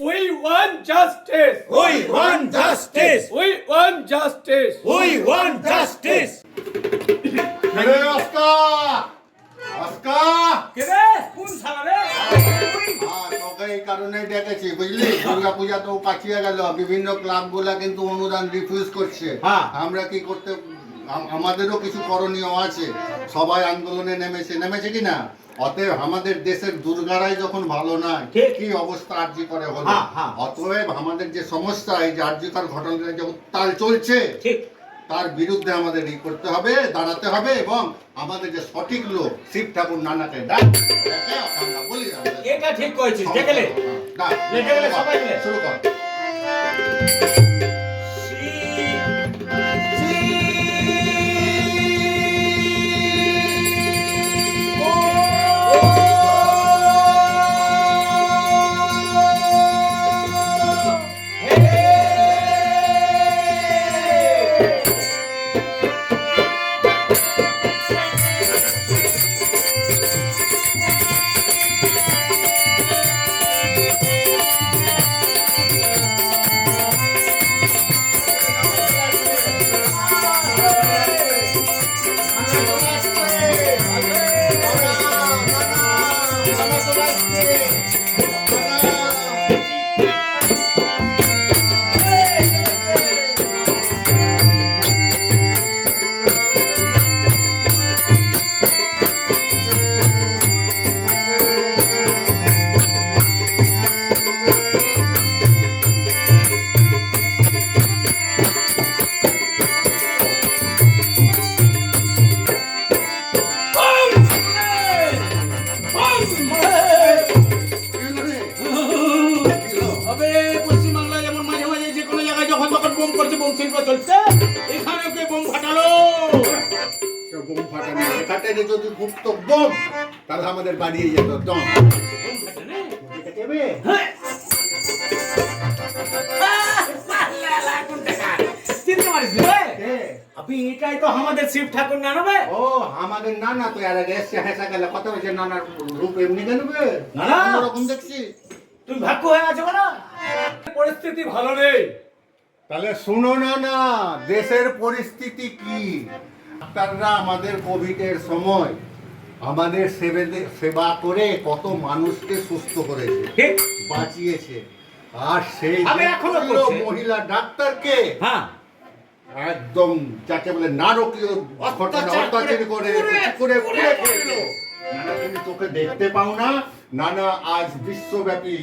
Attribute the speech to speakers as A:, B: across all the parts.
A: We want justice.
B: We want justice.
A: We want justice.
B: We want justice.
A: কোন শালা রে?
C: তোকে এই কারণে ডেকেছি বুঝলি, দুর্গা পূজা তো কাছিয়ে গেল, বিভিন্ন ক্লাব গুলা কিন্তু অনুদান রিফিউজ করছে। আমরা কি করতে, আমাদেরও কিছু করণীয় আছে। সবাই আন্দোলনে নেমেছে কি না? অতএব আমাদের দেশের দুর্গারাই যখন ভালো নয়, কি অবস্থা আরজি করে হলো। অতএব আমাদের যে সমস্যা, এই যে আরজিকর ঘটনাটা যে উত্তাল চলছে, তার বিরুদ্ধে আমাদের এই করতে হবে, দাঁড়াতে হবে, এবং আমাদের যে সঠিক লোক শিব ঠাকুর নানাকে আমরা বলি
B: এটা ঠিক কইছিস। দেখলে সবাই মিলে
C: শুরু কর। যদি গুপ্ত বোম, তাহলে আমাদের বাড়িয়ে যেত দম।
B: এটাই তো আমাদের শিব ঠাকুর না নেবে।
C: ও আমাদের নানা তো আর আগে এসে হেসা গেল, কত হয়েছে নানার রূপ এমনি কেন রকম দেখছি।
B: তুমি ভাগ্য হয়ে আছো না,
A: পরিস্থিতি ভালো নেই।
C: তাহলে শুনো না, দেশের পরিস্থিতি কি। ডাক্তাররা আমাদের কোভিডের সময় আমাদের সেবা করে কত মানুষকে সুস্থ করেছে, বাঁচিয়েছে। আর সেই মহিলা ডাক্তারকে একদম যাকে বলে নারকীয় অত্যাচার করে নানা, তুমি চোখে দেখতে পাও না? নানা আজ বিশ্বব্যাপী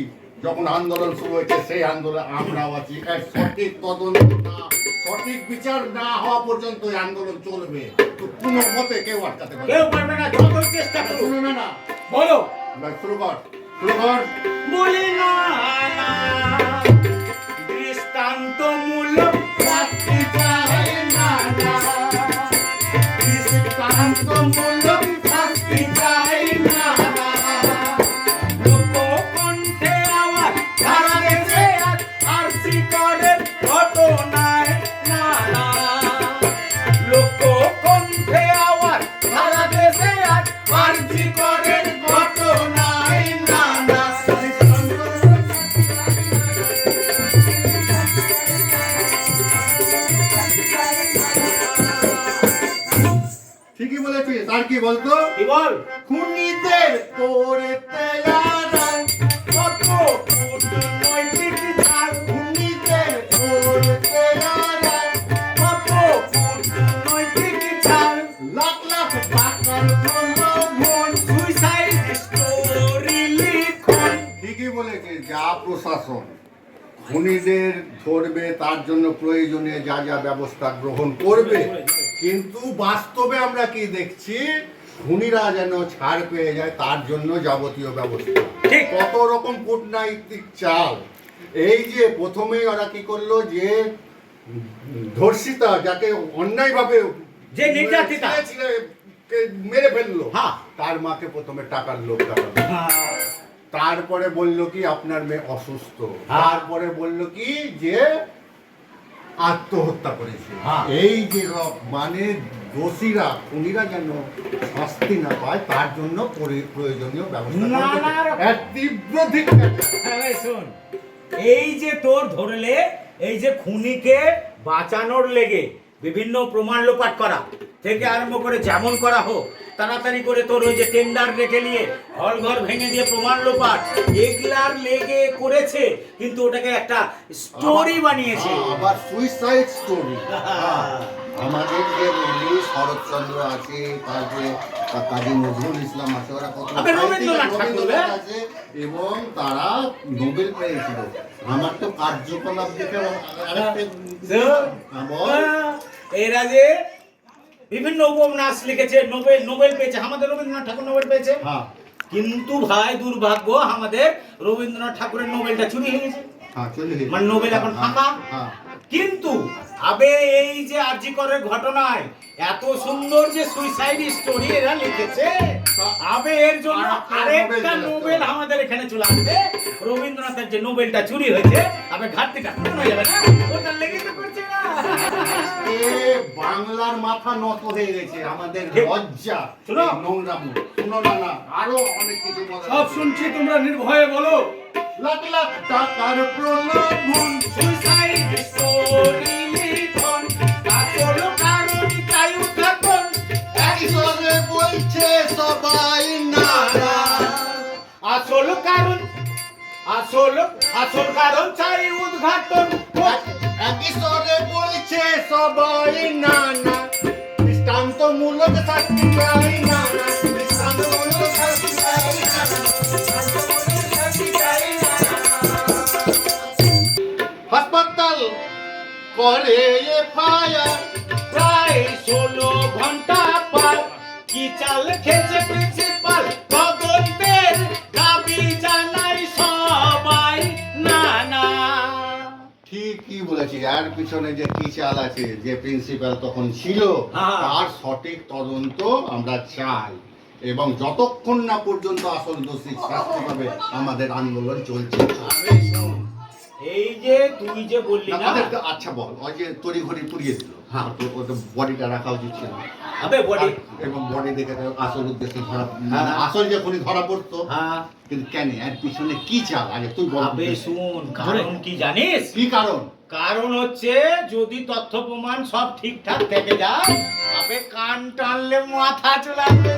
C: যখন আন্দোলন শুরু হয়েছে, সেই আন্দোলন আমরাও আছি। সঠিক তদন্ত না, সঠিক বিচার না হওয়া পর্যন্ত এই আন্দোলন চলবে। তো কোনো মতে কেউ আটকাতে পারবে
B: না। যত চেষ্টা
C: শুনো না,
A: বলো
C: শুরু কর।
B: বলি না দৃষ্টান্তমূলক শাস্তি চাই না, দৃষ্টান্তমূলক শাস্তি চাই না। লোককণ্ঠে আওয়াজ সারা দেশে আরজি করের ঘটনায় নানা, লোককণ্ঠে আওয়াজ সারা দেশে আরজি করের ঘটনায় নানা।
C: ঠিকই বলেছিস। আর কি বলতো?
B: কি বল?
C: খুনিদের করতে লড়াই,
B: কত কূটনৈতিক ছাড়,
C: খুনিদের করতে লড়াই,
B: কত কূটনৈতিক ছাড়,
C: লাখ লাখ টাকার প্রলোভন,
B: সুইসাইড স্টোরি লিখন।
C: ঠিকই বলেছিস। যা প্রশাসন খুনিদের ধরবে, তার জন্য প্রয়োজনীয় যা যা ব্যবস্থা গ্রহণ করবে, কিন্তু বাস্তবে আমরা কি দেখছি? খুনিরা যেন ছাড় পেয়ে যায়, তার জন্য যাবতীয় ব্যবস্থা, কত রকম কূটনৈতিক চাল। এই যে প্রথমেই ওরা কি করলো, যে ধর্ষিতা, যাকে অন্যায়ভাবে
B: যে নির্যাতিতা
C: মেরে ফেললো, তার মাকে প্রথমে টাকার লোভ দেখালো। তারপরে বলল কি আপনার মেয়ে অসুস্থ, তারপরে বলল কি যে আত্মহত্যা করেছে। এই যে মানে দোষীরা খুনিরা যেন শাস্তি না পায় তার জন্য প্রয়োজনীয় ব্যবস্থা
B: না,
C: করতে
B: না,
C: হবে। এক তীব্র ধিক্কার।
B: হ্যাঁ, শোন, এই যে তোর ধরলে এই যে খুনিকে বাঁচানোর লেগে বিভিন্ন প্রমাণ লোপাট করা থেকে আরম্ভ করে যেমন করা হোক, তাড়াতাড়ি করে তোর ওই যে টেন্ডার রেখে নিয়ে হল ঘর ভেঙে দিয়ে প্রমাণ লোপাট এগুলার লেগে করেছে, কিন্তু ওটাকে একটা স্টোরি বানিয়েছে।
C: আবার সুইসাইড স্টোরি। আমাদের যে বলি শরৎচন্দ্র আছে, তারপরে কাজী নজরুল ইসলাম আছে, ওরা কত
B: আবে রবীন্দ্রনাথ ঠাকুর,
C: রবীন্দ্রনাথ আছে, এবং তারা নোবেল পেয়েছিল। আমার তো কার্যকলাপ দেখে
B: এরা যে বিভিন্ন উপন্যাস লিখেছে, নোবেল পেয়েছে। আমাদের রবীন্দ্রনাথ ঠাকুর নোবেল পেয়েছে, কিন্তু ভাই দুর্ভাগ্য আমাদের রবীন্দ্রনাথ ঠাকুরের নোবেলটা চুরি হয়ে গেছে, মানে নোবেল এখন ফাঁকা। কিন্তু আবে এই যে আরজি করের ঘটনায় এত সুন্দর যে সুইসাইড স্টোরি এরা লিখেছে, আবে এর জন্য আরেকটা নোবেল আমাদের এখানে চলে আসবে। রবীন্দ্রনাথের যে নোবেলটা চুরি হয়েছে, আবে ঘাটতিটা পূরণ হয়ে যাবে না, ওটা লেগে তো করছে না।
C: বাংলার মাথা নত হয়ে গেছে, আমাদের লজ্জা,
B: শোনো
C: নোংরা মুখ। শোনো না, না আরো অনেক কিছু
A: সব শুনছি, তোমরা নির্ভয়ে বলো।
C: লাখ লাখ টাকার প্রলোভন,
B: সুইসাইড স্টোরি লিখন, আসল কারণ তাই উদ্ঘাটন,
C: একজনে বলছে সবাই না,
B: আসল কারণ আসল কারণ চাই উদ্ঘাটন,
C: একজনে বলছে সবাই না না, দৃষ্টান্তমূলক শাস্তি চাই না না, দৃষ্টান্তমূলক শাস্তি চাই না না, দৃষ্টান্তমূলক শাস্তি চাই না না। হাসপাতাল করে এফআইআর,
B: প্রায় 16 ঘন্টা পার, কি চাল খেয়েছে প্রিন্সিপাল, তদন্তের দাবি জানাই সবাই না না।
C: ঠিকই বলেছি, এর পিছনে যে কি চাল আছে, যে প্রিন্সিপাল তখন ছিল, তার সঠিক তদন্ত আমরা চাই, এবং যতক্ষণ না পর্যন্ত আসল দোষী শাস্তি পাবে আমাদের আন্দোলন চলছে।
B: এই যে তুই যে বললি না,
C: আচ্ছা বল, ওই যে তড়িঘড়ি পুড়িয়ে দিল, হ্যাঁ, তো বডিটা রাখা উচিত ছিল,
B: আবে বডি,
C: এবং বডি দেখে তো আসল উদ্দেশ্যে ধরা, আসল যে খুনি ধরা পড়তো।
B: হ্যাঁ,
C: কিন্তু কেন, এর পিছনে কি চাল আগে তুই বল।
B: আবে শুন, কারণ কি জানিস?
C: কি কারণ?
B: কারণ হচ্ছে যদি তথ্য প্রমাণ সব ঠিকঠাক থেকে যায়, আবে কান টানলে মাথা চলে আসবে।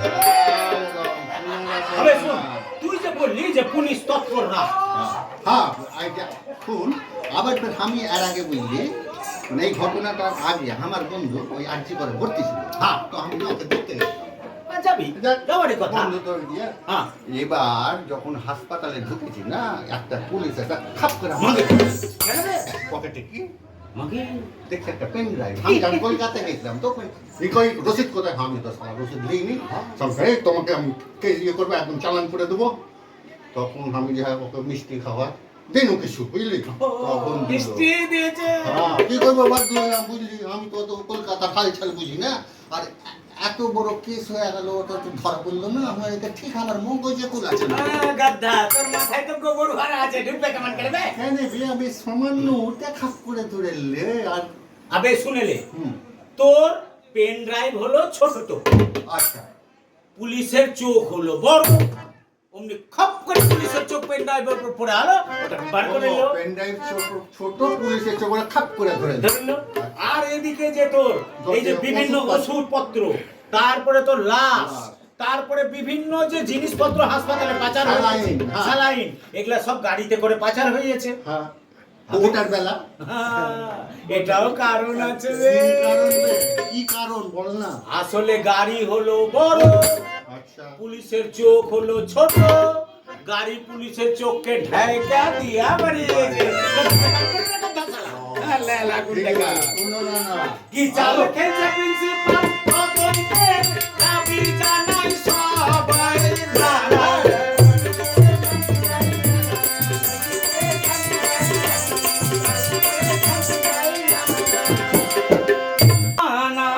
B: আবে শুন, তুই যে বললি যে পুলিশ তৎপর না,
C: হ্যাঁ, শুন, আবার আমি এর আগে বুঝলি, মানে এই ঘটনাটার আগে আমার বন্ধু ওই আর্জি করে ভর্তি ছিল, হ্যাঁ, তো আমি ওকে দেখতে
B: যাবি যাবারই কথা।
C: বন্ধু তো দিয়ে,
B: হ্যাঁ,
C: এবার যখন হাসপাতালে ঢুকেছি না, একটা পুলিশ একটা খাপ করে
B: মাগে।
C: কেন রে? পকেটে কি
B: মাগে
C: দেখছি একটা পেন ড্রাইভ। আমি কলকাতায় গেছিলাম, তো কই রসিদ কোথায়? আমি তো সারা রসিদ দিইনি, সব তোমাকে আমি ইয়ে করবো, একদম চালান করে দেবো। তখন আমি যে ওকে মিষ্টি খাওয়া দিন কিছু, বুঝলি, তখন
B: মিষ্টি দিয়েছে।
C: কি করবো, বাধ্য হলাম, বুঝলি, আমি তো কলকাতা খাল ছাল বুঝি না, আর এত বড় কেস হয়ে গেল, ওটা তো ধরা পড়লো না, আমার এটা ঠিক আমার মগজে কুল আছে না।
B: গাদ্দা, তোর মাথায় তো গোবর ভরা আছে, ঢুকবে কেমন করবে?
C: কেন আমি সামান্য ওটা খাপ করে তুলে আর
B: আবে শুনেলে, তোর পেন ড্রাইভ হলো ছোট,
C: আচ্ছা,
B: পুলিশের চোখ হলো বড়, অমনি খপ করে পুলিশের চোখ পেন ড্রাইভের উপর পড়ে আলো, ওটা বার করে নিল,
C: পেন ড্রাইভ ছোট, পুলিশের চোখ খাপ করে ধরে
B: নিল। আর এদিকে যে তোর এই যে বিভিন্ন ওষুধপত্র, তারপরে তোর লাশ, তারপরে বিভিন্ন যে জিনিসপত্র হাসপাতালে পাচার হয়েছে, স্যালাইন, এগুলা সব গাড়িতে করে পাচার হয়ে গেছে।
C: হ্যাঁ, ওটার বেলা
B: এটাও কারণ আছে রে।
C: কি কারণ বল না?
B: আসলে গাড়ি হলো বড়,
C: আচ্ছা,
B: পুলিশের চোখ হলো ছোট, গাড়ি পুলিশের চোখকে ঢাকা দিয়া বাড়িয়েছে। কি চাল খেলছে প্রিন্সিপাল, তদন্তের দাবি জানাই সবাই না না,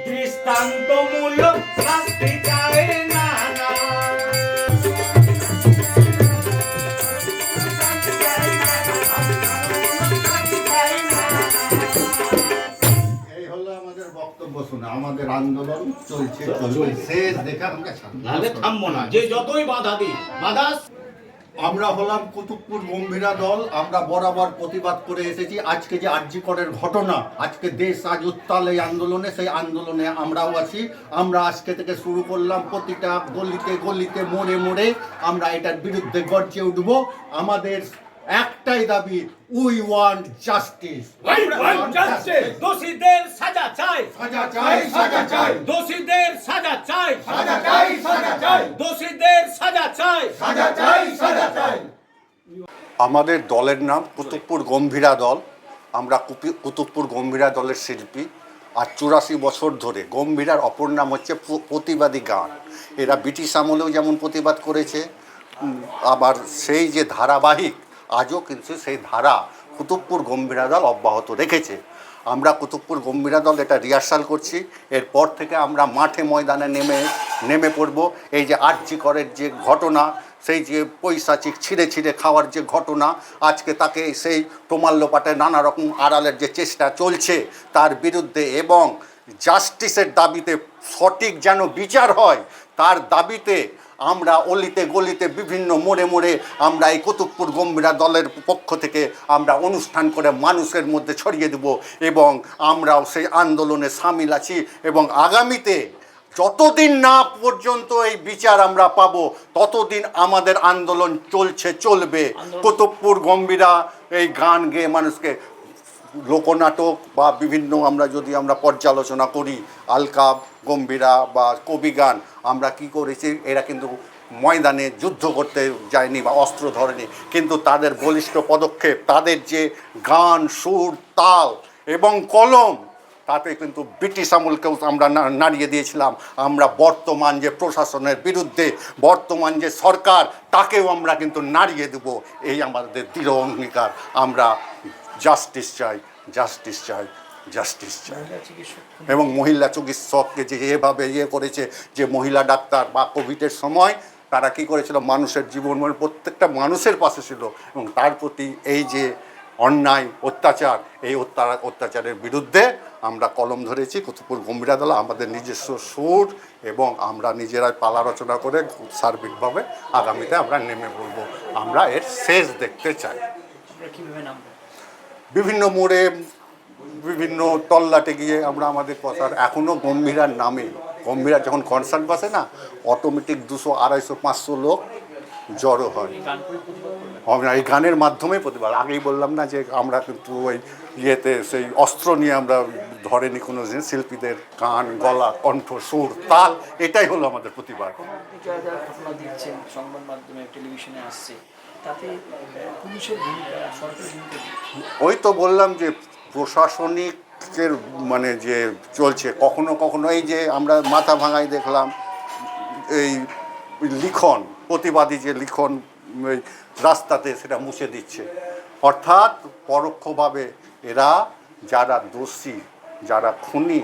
B: দৃষ্টান্তমূলক শাস্তি চাই না না।
C: এই হলো আমাদের বক্তব্য। শোনা আমাদের আন্দোলন চলছে শেষ দেখে আমরা ছাড়বো না।
B: নাহলে থামবো না, যে যতই বাধা দিই বাধা।
C: আমরা হলাম কুতুবপুর গম্ভীরা দল। আমরা বরাবর প্রতিবাদ করে এসেছি। আজকে যে আরজি করের ঘটনা, আজকে দেশ আজ উত্তাল এই আন্দোলনে, সেই আন্দোলনে আমরাও আছি। আমরা আজকে থেকে শুরু করলাম, প্রতিটা গলিতে গলিতে মোড়ে মোড়ে আমরা এটার বিরুদ্ধে গর্জে উঠব। আমাদের একটাই দাবি, উই ওয়ান্ট জাস্টিস।
B: দোষীদের সাজা চাই,
C: সাজা চাই, সাজা চাই,
B: দোষীদের সাজা চাই,
C: সাজা চাই, সাজা চাই,
B: দোষীদের সাজা চাই,
C: সাজা চাই, সাজা চাই। আমাদের দলের নাম কুতুবপুর গম্ভীরা দল। আমরা কুতুবপুর গম্ভীরা দলের শিল্পী। আর 84 বছর ধরে গম্ভীরার অপর নাম হচ্ছে প্রতিবাদী গান। এরা ব্রিটিশ আমলেও যেমন প্রতিবাদ করেছে, আবার সেই যে ধারাবাহিক আজও কিন্তু সেই ধারা কুতুবপুর গম্ভীরা দল অব্যাহত রেখেছে। আমরা কুতুবপুর গম্ভীরা দল এটা রিহার্সাল করছি। এরপর থেকে আমরা মাঠে ময়দানে নেমে পড়ব। এই যে আরজি করের যে ঘটনা, সেই যে পৈশাচিক ছিঁড়ে ছিঁড়ে খাওয়ার যে ঘটনা, আজকে তাকে সেই প্রমাল্যপাটে নানা রকম আড়ালের যে চেষ্টা চলছে তার বিরুদ্ধে, এবং জাস্টিসের দাবিতে, সঠিক যেন বিচার হয় তার দাবিতে আমরা অলিতে গলিতে বিভিন্ন মোড়ে মোড়ে আমরা এই কুতুবপুর গম্ভীরা দলের পক্ষ থেকে আমরা অনুষ্ঠান করে মানুষের মধ্যে ছড়িয়ে দেব, এবং আমরাও সেই আন্দোলনে সামিল আছি। এবং আগামীতে যতদিন না পর্যন্ত এই বিচার আমরা পাবো, ততদিন আমাদের আন্দোলন চলবে। কুতুবপুর গম্ভীরা এই গান গেয়ে মানুষকে, লোকনাটক বা বিভিন্ন আমরা পর্যালোচনা করি, আলকা গম্ভীরা বা কবি গান, আমরা কি করেছি, এরা কিন্তু ময়দানে যুদ্ধ করতে যায়নি বা অস্ত্র ধরেনি, কিন্তু তাদের বলিষ্ঠ পদক্ষেপ, তাদের যে গান, সুর, তাল এবং কলম, তাতে কিন্তু ব্রিটিশ আমলকেও আমরা নাড়িয়ে দিয়েছিলাম। আমরা বর্তমান যে প্রশাসনের বিরুদ্ধে, বর্তমান যে সরকার, তাকেও আমরা কিন্তু নাড়িয়ে দেব। এই আমাদের দৃঢ় অঙ্গীকার। আমরা জাস্টিস চাই, জাস্টিস চাই, জাস্টিস চাই। এবং মহিলা চিকিৎসককে যে এভাবে করেছে, যে মহিলা ডাক্তার বা কোভিডের সময় তারা কি করেছিল, মানুষের জীবন, প্রত্যেকটা মানুষের পাশে ছিল, এবং তার প্রতি এই যে অন্যায় অত্যাচার, এই অত্যাচারের বিরুদ্ধে আমরা কলম ধরেছি। কুতুবপুর গম্ভীরা দল আমাদের নিজস্ব সুর, এবং আমরা নিজেরাই পালা রচনা করে সার্বিকভাবে আগামীতে আমরা নেমে পড়ব। আমরা এর শেষ দেখতে চাই। বিভিন্ন মোড়ে, বিভিন্ন তল্লাটে গিয়ে আমরা আমাদের কথার, এখনও গম্ভীরার নামে, গম্ভীরা যখন কনসার্ট বসে না, অটোমেটিক 200, 250, 500 লোক জড়ো হয়। আমরা এই গানের মাধ্যমে প্রতিবাদ। আগেই বললাম না যে আমরা কিন্তু ওই সেই অস্ত্র নিয়ে আমরা ধরেনি কোনো জিনিস। শিল্পীদের গান, গলা, কণ্ঠ, সুর, তাল, এটাই হলো আমাদের প্রতিবাদ।
D: ঘটনা দিচ্ছেন সংবাদ মাধ্যমে, টেলিভিশনে আসছে, তাতে পুলিশের ভূমিকা, সরকারের ভূমিকা।
C: ওই তো বললাম যে প্রশাসনিকের যে চলছে, কখনো কখনো এই যে আমরা মাথা ভাঙাই দেখলাম, এই লিখন, প্রতিবাদী যে লিখন ওই রাস্তাতে, সেটা মুছে দিচ্ছে। অর্থাৎ পরোক্ষভাবে এরা যারা দোষী, যারা খুনি,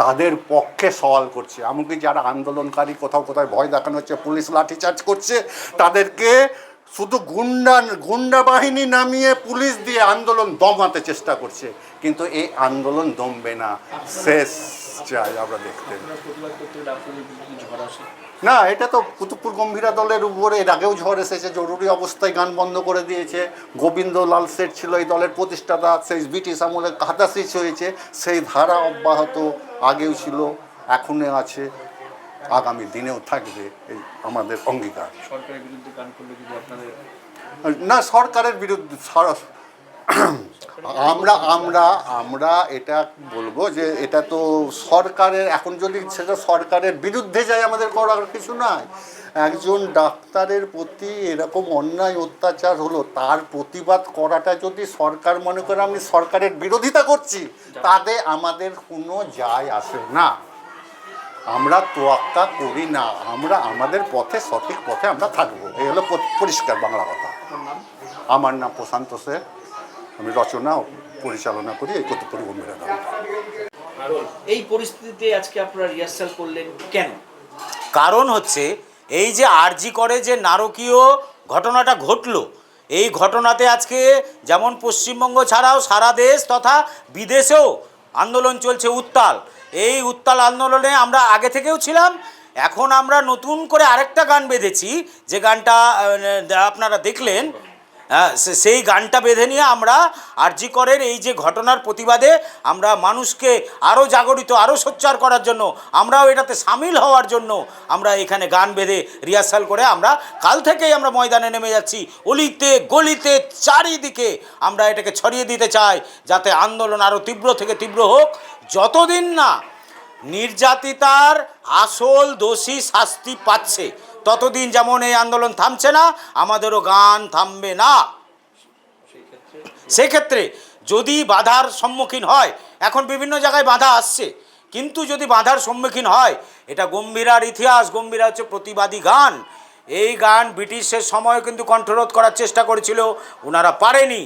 C: তাদের পক্ষে সওয়াল করছে। এমনকি যারা আন্দোলনকারী, কোথাও কোথাও ভয় দেখানো হচ্ছে, পুলিশ লাঠিচার্জ করছে, তাদেরকে শুধু গুন্ডা বাহিনী নামিয়ে পুলিশ দিয়ে আন্দোলন দমাতে চেষ্টা করছে। কিন্তু এই আন্দোলন দমবে না, শেষ চাই আমরা দেখতে। না, এটা তো কুতুবপুর গম্ভীরা দলের উপরে এর আগেও ঝড় এসেছে। জরুরি অবস্থায় গান বন্ধ করে দিয়েছে। গোবিন্দ লাল শেঠ ছিল এই দলের প্রতিষ্ঠাতা, সেই ব্রিটিশ আমলে কাটাসিস হয়েছে, সেই ধারা অব্যাহত আগেও ছিল, এখনও আছে, আগামী দিনেও থাকবে, এই আমাদের অঙ্গীকার।
D: সরকারের বিরুদ্ধে গান করলে যদি আপনাদের,
C: না, সরকারের বিরুদ্ধে আমরা এটা বলবো যে এটা তো সরকারের, এখন যদি সেটা সরকারের বিরুদ্ধে যায়, আমাদের করার কিছু নাই। একজন ডাক্তারের প্রতি এরকম অন্যায় অত্যাচার হলো, তার প্রতিবাদ করাটা যদি সরকার মনে করে আমি সরকারের বিরোধিতা করছি, তাতে আমাদের কোনো যায় আসে না। আমরা তোয়াক্কা করি না, আমরা আমাদের পথে, সঠিক পথে আমরা থাকবো। এই হলো পরিষ্কার বাংলা কথা। আমার নাম প্রশান্ত শেখ, আমি রচনা ও পরিচালনা করি এই কুতুবপুর গম্ভীরা দল।
D: এই পরিস্থিতিতে আজকে আপনারা রিহার্সাল করলেন কেন?
B: কারণ হচ্ছে এই যে আরজি করে যে নারকীয় ঘটনাটা ঘটলো, এই ঘটনাতে আজকে যেমন পশ্চিমবঙ্গ ছাড়াও সারা দেশ তথা বিদেশেও আন্দোলন চলছে উত্তাল, এই উত্তাল আন্দোলনে আমরা আগে থেকেও ছিলাম। এখন আমরা নতুন করে আরেকটা গান বেঁধেছি, যে গানটা আপনারা দেখলেন। সেই গানটা বেঁধে নিয়ে আমরা আরজি করের এই যে ঘটনার প্রতিবাদে আমরা মানুষকে আরও জাগরিত, আরও সোচ্চার করার জন্য, আমরাও এটাতে সামিল হওয়ার জন্য আমরা এখানে গান বেঁধে রিহার্সাল করে আমরা কাল থেকেই আমরা ময়দানে নেমে যাচ্ছি। অলিতে গলিতে চারিদিকে আমরা এটাকে ছড়িয়ে দিতে চাই, যাতে আন্দোলন আরও তীব্র থেকে তীব্র হোক। যতদিন না নির্যাতিতার আসল দোষী শাস্তি পাচ্ছে, ততদিন যেমন এই আন্দোলন থামছে না, আমাদেরও গান থামবে না। সেক্ষেত্রে যদি বাধার সম্মুখীন হয়, এখন বিভিন্ন জায়গায় বাধা আসছে, কিন্তু যদি বাধার সম্মুখীন হয়, এটা গম্ভীরার ইতিহাস। গম্ভীরা হচ্ছে প্রতিবাদী গান। এই গান ব্রিটিশের সময়ও কিন্তু কণ্ঠরোধ করার চেষ্টা করেছিল, ওনারা পারেনি।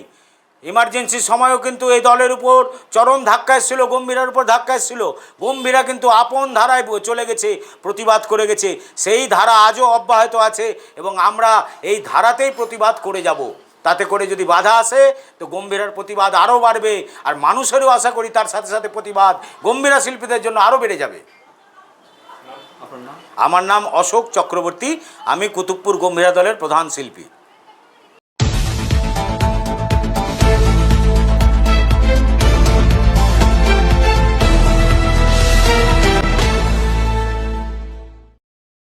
B: ইমার্জেন্সির সময়ও কিন্তু এই দলের উপর চরম ধাক্কা এসেছিল, গম্ভীরার উপর ধাক্কা এসেছিল। গম্ভীরা কিন্তু আপন ধারায় চলে গেছে, প্রতিবাদ করে গেছে। সেই ধারা আজও অব্যাহত আছে এবং আমরা এই ধারাতেই প্রতিবাদ করে যাব। তাতে করে যদি বাধা আসে তো গম্ভীরার প্রতিবাদ আরও বাড়বে, আর মানুষেরও আশা করি তার সাথে সাথে প্রতিবাদ গম্ভীরা শিল্পীদের জন্য আরও বেড়ে যাবে। আমার নাম অশোক চক্রবর্তী, আমি কুতুবপুর গম্ভীরা দলের প্রধান শিল্পী।